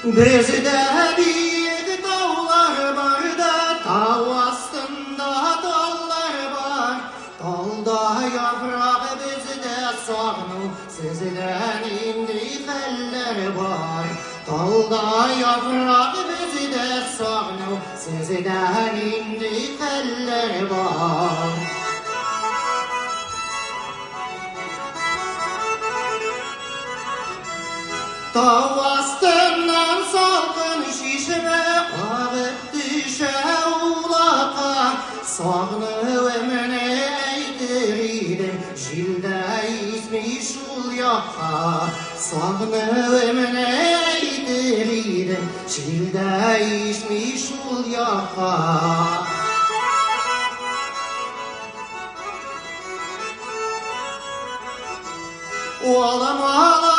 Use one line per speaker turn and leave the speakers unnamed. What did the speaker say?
Bizde bir dağlar var da dağ astında dallar var. Dalda yaprak bizde sarnu sizden indi eller var. Dalda yaprak bizde sarnu sizden indi eller var. Dağ astından salgın şişme ağıp düşe ulaka. Sağını ömrüne eğdiririm jilde izmiş ul yaka. Sağını ömrüne eğdiririm jilde izmiş ul yaka. Oğlum oğlum